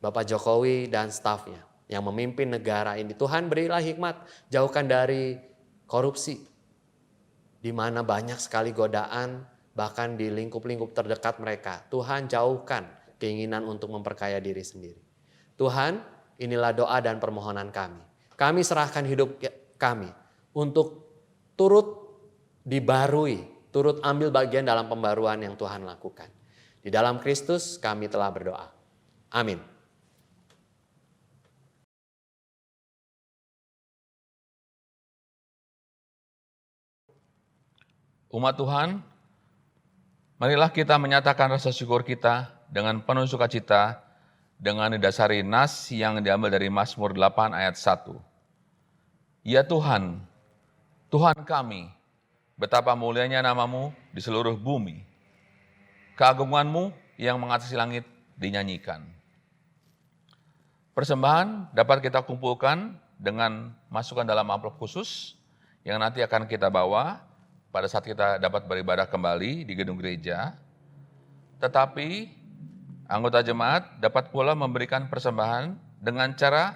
[SPEAKER 4] Bapak Jokowi dan stafnya yang memimpin negara ini. Tuhan berilah hikmat, jauhkan dari korupsi, di mana banyak sekali godaan, bahkan di lingkup-lingkup terdekat mereka. Tuhan jauhkan keinginan untuk memperkaya diri sendiri. Tuhan, inilah doa dan permohonan kami. Kami serahkan hidup kami untuk turut dibarui, turut ambil bagian dalam pembaruan yang Tuhan lakukan. Di dalam Kristus kami telah berdoa. Amin.
[SPEAKER 6] Umat Tuhan, marilah kita menyatakan rasa syukur kita dengan penuh sukacita dengan didasari nas yang diambil dari Mazmur 8 ayat 1. Ya Tuhan, Tuhan kami, betapa mulianya namamu di seluruh bumi. Keagunganmu yang mengatasi langit dinyanyikan. Persembahan dapat kita kumpulkan dengan masukkan dalam amplop khusus yang nanti akan kita bawa pada saat kita dapat beribadah kembali di gedung gereja. Tetapi anggota jemaat dapat pula memberikan persembahan dengan cara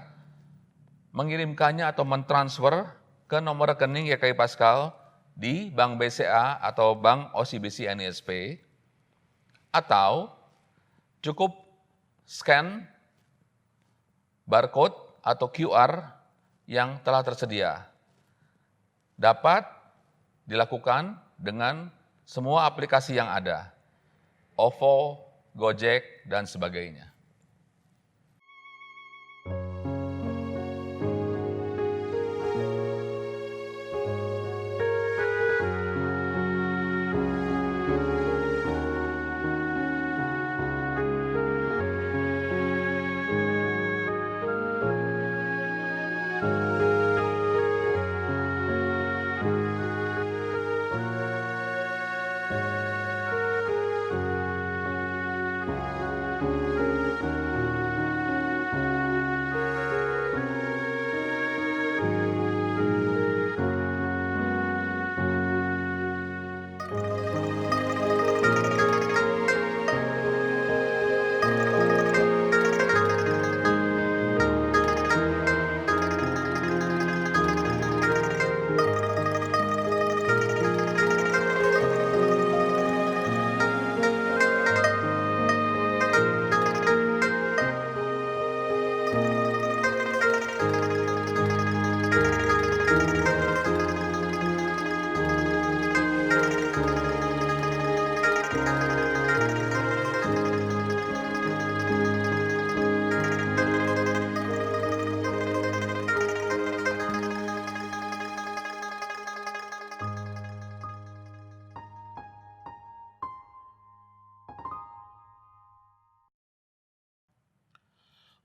[SPEAKER 6] mengirimkannya atau mentransfer ke nomor rekening GKI Paskal di Bank BCA atau Bank OCBC NISP, atau cukup scan barcode atau QR yang telah tersedia. Dapat dilakukan dengan semua aplikasi yang ada, OVO, Gojek, dan sebagainya.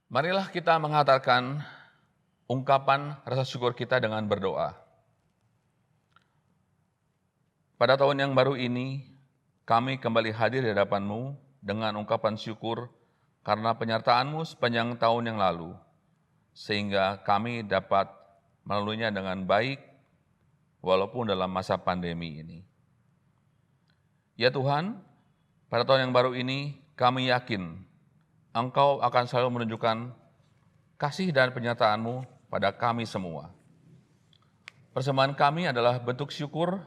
[SPEAKER 6] Marilah kita mengatakan ungkapan rasa syukur kita dengan berdoa. Pada tahun yang baru ini, kami kembali hadir di hadapan-Mu dengan ungkapan syukur karena penyertaan-Mu sepanjang tahun yang lalu, sehingga kami dapat melaluinya dengan baik walaupun dalam masa pandemi ini. Ya Tuhan, pada tahun yang baru ini kami yakin Engkau akan selalu menunjukkan kasih dan penyertaan-Mu pada kami semua. Persembahan kami adalah bentuk syukur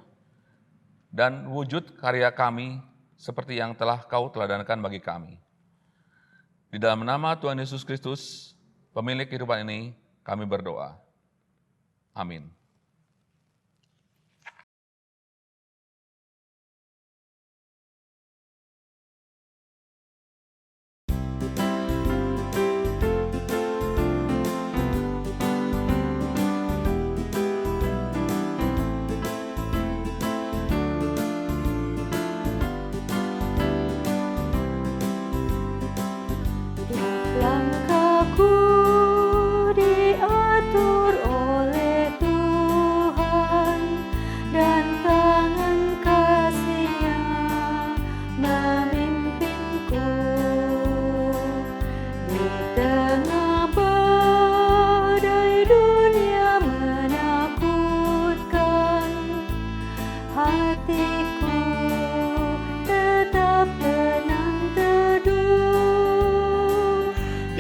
[SPEAKER 6] dan wujud karya kami seperti yang telah Kau teladankan bagi kami. Di dalam nama Tuhan Yesus Kristus, pemilik kehidupan ini, kami berdoa. Amin.
[SPEAKER 3] Langkahku diatur oleh Tuhan, dan tangan kasih-Nya memimpinku. Di tengah badai dunia menakutkan, hatiku tetap tenang teduh.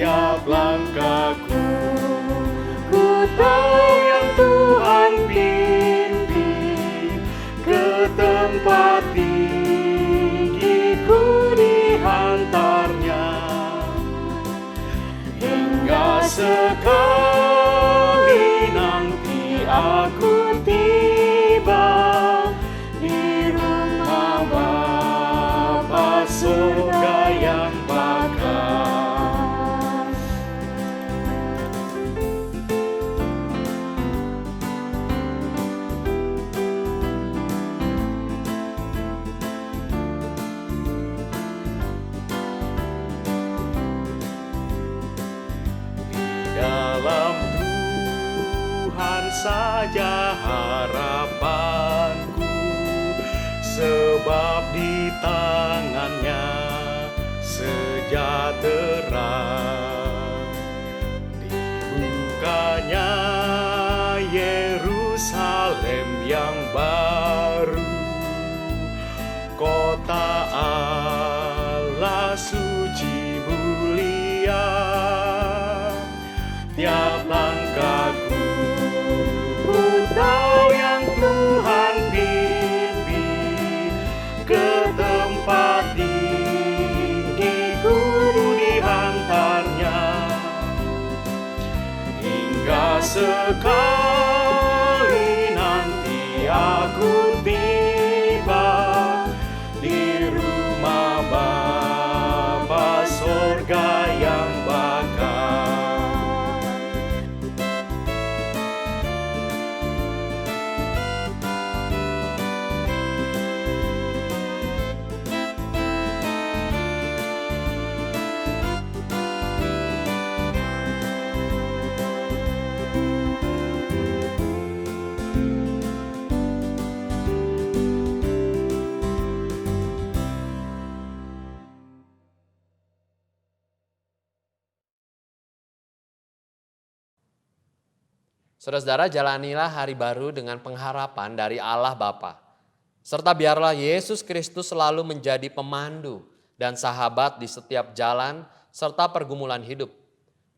[SPEAKER 2] Tiap langkahku
[SPEAKER 3] Ku tahu yang
[SPEAKER 2] Tuhan pimpin ke tempat tinggi-Ku dihantarnya, hingga sekali nanti aku saja harapanku, sebab di tangannya sejahtera. Dibukanya Yerusalem yang baru, kota Allah suci mulia. Tiap langkahku ku tahu yang Tuhan pimpin ke tempat tinggi, ku dihantarnya hingga sekali nanti aku tiba di rumah Bapa sorga yang bakal.
[SPEAKER 4] Saudara-saudara, jalanilah hari baru dengan pengharapan dari Allah Bapa. Serta biarlah Yesus Kristus selalu menjadi pemandu dan sahabat di setiap jalan serta pergumulan hidup.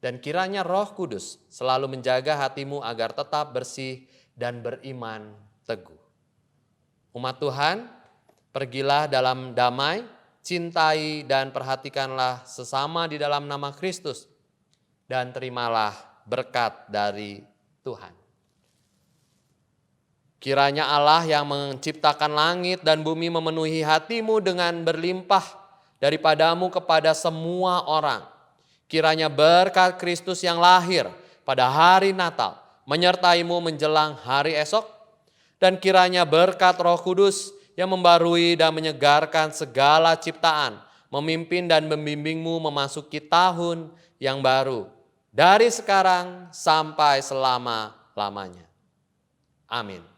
[SPEAKER 4] Dan kiranya Roh Kudus selalu menjaga hatimu agar tetap bersih dan beriman teguh. Umat Tuhan, pergilah dalam damai, cintai dan perhatikanlah sesama di dalam nama Kristus. Dan terimalah berkat dari Tuhan. Kiranya Allah yang menciptakan langit dan bumi memenuhi hatimu dengan berlimpah daripadamu kepada semua orang. Kiranya berkat Kristus yang lahir pada hari Natal menyertaimu menjelang hari esok. Dan kiranya berkat Roh Kudus yang membarui dan menyegarkan segala ciptaan memimpin dan membimbingmu memasuki tahun yang baru. Dari sekarang sampai selama-lamanya. Amin.